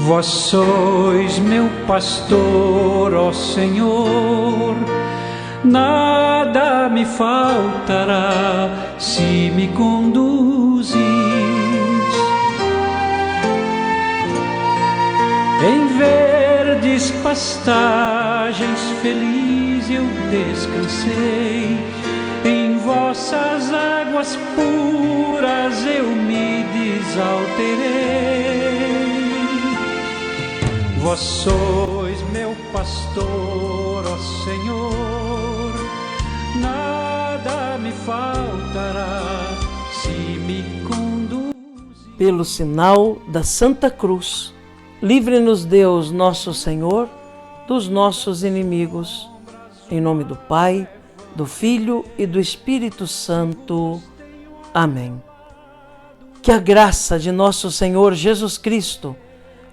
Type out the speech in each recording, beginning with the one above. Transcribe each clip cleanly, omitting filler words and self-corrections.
Vós sois meu pastor, ó Senhor, nada me faltará se me conduzis. Em verdes pastagens feliz eu descansei, em vossas águas puras eu me desalterei. Vós sois meu pastor, ó Senhor, nada me faltará se me conduzir. Pelo sinal da Santa Cruz, livre-nos Deus nosso Senhor dos nossos inimigos. Em nome do Pai, do Filho e do Espírito Santo. Amém. Que a graça de nosso Senhor Jesus Cristo,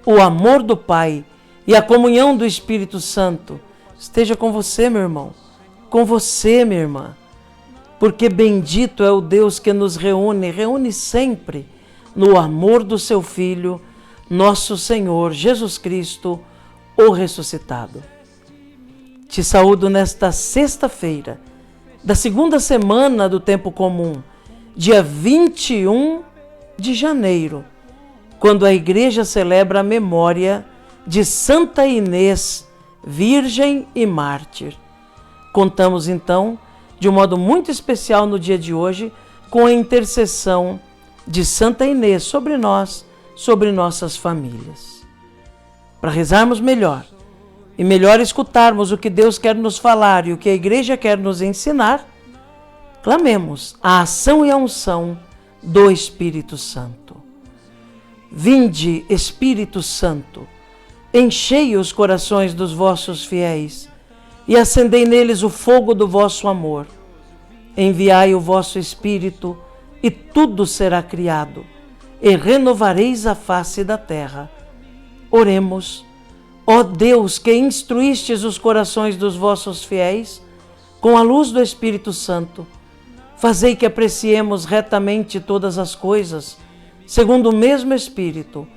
o amor do Pai e a comunhão do Espírito Santo esteja com você, meu irmão, com você, minha irmã, porque bendito é o Deus que nos reúne sempre no amor do seu Filho, nosso Senhor Jesus Cristo, o ressuscitado. Te saúdo nesta sexta-feira, da segunda semana do tempo comum, dia 21 de janeiro, quando a Igreja celebra a memória de Santa Inês, Virgem e Mártir. Contamos então, de um modo muito especial no dia de hoje, com a intercessão de Santa Inês sobre nós, sobre nossas famílias. Para rezarmos melhor e melhor escutarmos o que Deus quer nos falar e o que a Igreja quer nos ensinar, clamemos a ação e a unção do Espírito Santo. Vinde, Espírito Santo, enchei os corações dos vossos fiéis e acendei neles o fogo do vosso amor. Enviai o vosso Espírito e tudo será criado, e renovareis a face da terra. Oremos. Ó Deus, que instruístes os corações dos vossos fiéis com a luz do Espírito Santo, fazei que apreciemos retamente todas as coisas, segundo o mesmo Espírito,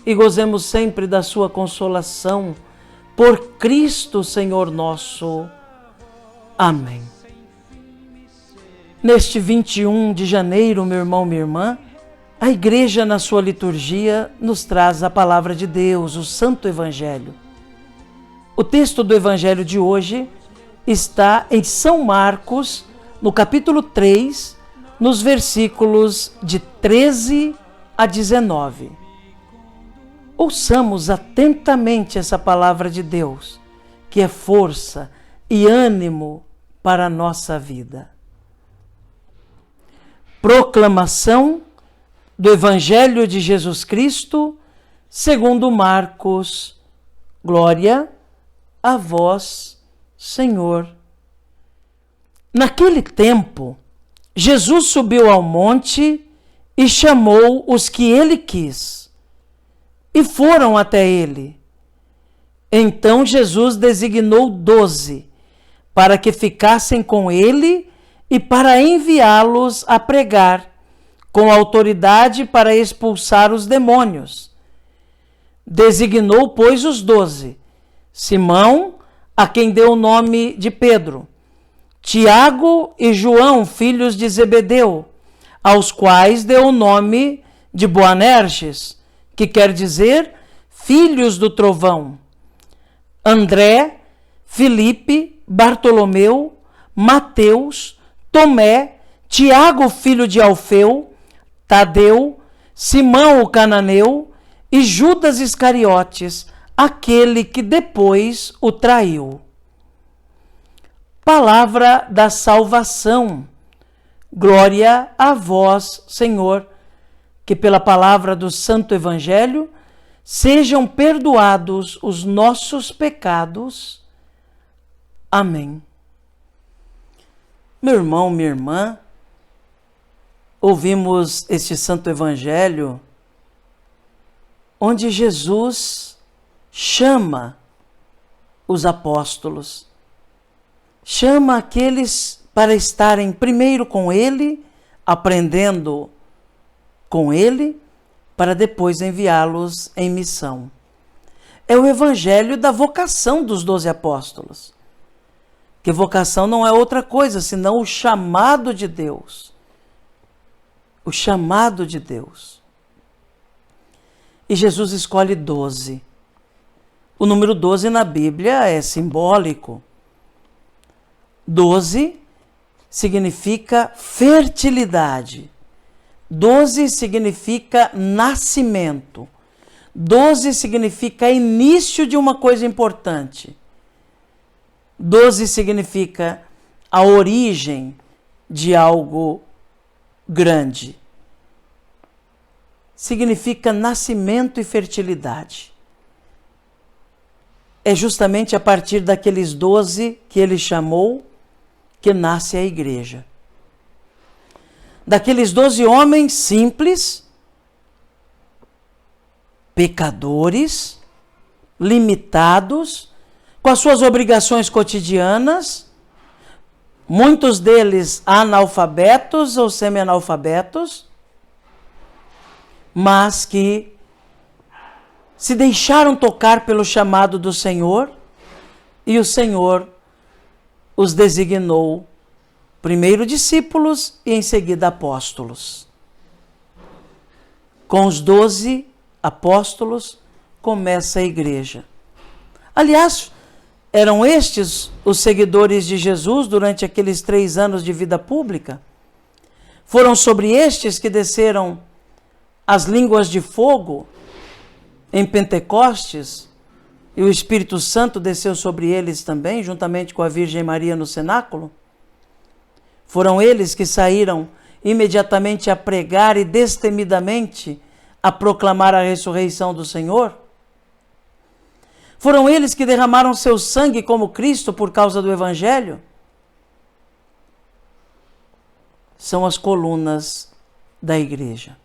e gozemos sempre da sua consolação, por Cristo Senhor nosso. Amém. Neste 21 de janeiro, meu irmão, minha irmã, a Igreja, na sua liturgia, nos traz a palavra de Deus, o Santo Evangelho. O texto do Evangelho de hoje está em São Marcos, no capítulo 3, nos versículos de 13 a 19. Ouçamos atentamente essa palavra de Deus, que é força e ânimo para a nossa vida. Proclamação do Evangelho de Jesus Cristo, segundo Marcos. Glória a vós, Senhor. Naquele tempo, Jesus subiu ao monte e chamou os que ele quis, e foram até ele. Então Jesus designou 12, para que ficassem com ele e para enviá-los a pregar, com autoridade para expulsar os demônios. Designou, pois, os 12, Simão, a quem deu o nome de Pedro, Tiago e João, filhos de Zebedeu, aos quais deu o nome de Boanerges, que quer dizer filhos do trovão, André, Filipe, Bartolomeu, Mateus, Tomé, Tiago, filho de Alfeu, Tadeu, Simão o cananeu e Judas Iscariotes, aquele que depois o traiu. Palavra da salvação. Glória a vós, Senhor, que pela palavra do Santo Evangelho sejam perdoados os nossos pecados. Amém. Meu irmão, minha irmã, ouvimos este Santo Evangelho onde Jesus chama os apóstolos, chama aqueles para estarem primeiro com ele, aprendendo com ele, para depois enviá-los em missão. é o evangelho da vocação dos 12 apóstolos. Que vocação não é outra coisa senão o chamado de Deus. O chamado de Deus. E Jesus escolhe 12. O número 12 na Bíblia é simbólico. 12 significa fertilidade. 12 significa nascimento. 12 significa início de uma coisa importante. 12 significa a origem de algo grande. Significa nascimento e fertilidade. É justamente a partir daqueles 12 que ele chamou que nasce a igreja. Daqueles 12 homens simples, pecadores, limitados, com as suas obrigações cotidianas, muitos deles analfabetos ou semi-analfabetos, mas que se deixaram tocar pelo chamado do Senhor, e o Senhor os designou primeiro discípulos e em seguida apóstolos. Com os 12 apóstolos começa a igreja. Aliás, eram estes os seguidores de Jesus durante aqueles 3 anos de vida pública? Foram sobre estes que desceram as línguas de fogo em Pentecostes, e o Espírito Santo desceu sobre eles também, juntamente com a Virgem Maria no cenáculo? Foram eles que saíram imediatamente a pregar e destemidamente a proclamar a ressurreição do Senhor? Foram eles que derramaram seu sangue como Cristo por causa do Evangelho? São as colunas da igreja.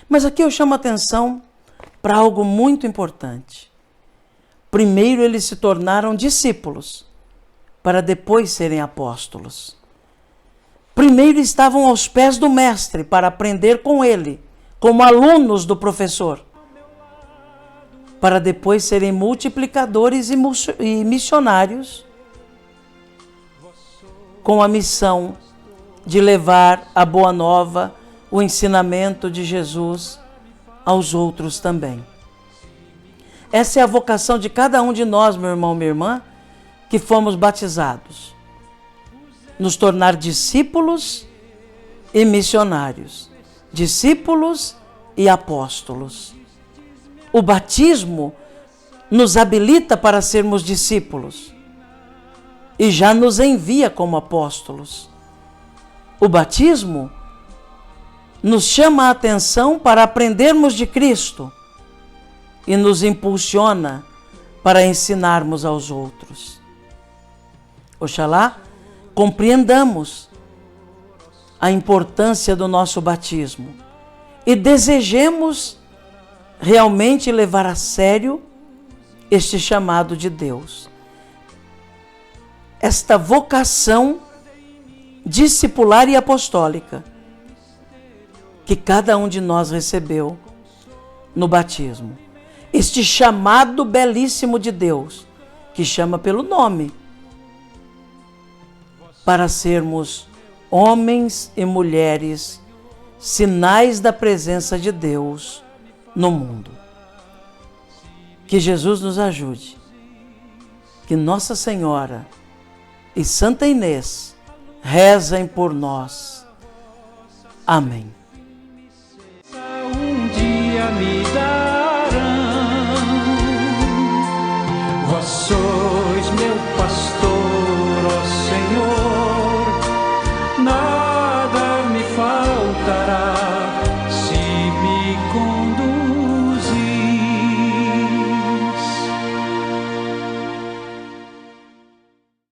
Mas aqui eu chamo a atenção para algo muito importante. Primeiro eles se tornaram discípulos, para depois serem apóstolos. Primeiro estavam aos pés do mestre para aprender com ele, como alunos do professor, para depois serem multiplicadores e missionários, com a missão de levar a boa nova, o ensinamento de Jesus aos outros também. Essa é a vocação de cada um de nós, meu irmão, minha irmã, que fomos batizados. Nos tornar discípulos e missionários. Discípulos e apóstolos. O batismo nos habilita para sermos discípulos e já nos envia como apóstolos. O batismo nos chama a atenção para aprendermos de Cristo e nos impulsiona para ensinarmos aos outros. Oxalá compreendamos a importância do nosso batismo e desejemos realmente levar a sério este chamado de Deus. Esta vocação discipular e apostólica que cada um de nós recebeu no batismo. Este chamado belíssimo de Deus, que chama pelo nome, para sermos homens e mulheres, sinais da presença de Deus no mundo. Que Jesus nos ajude. Que Nossa Senhora e Santa Inês rezem por nós. Amém.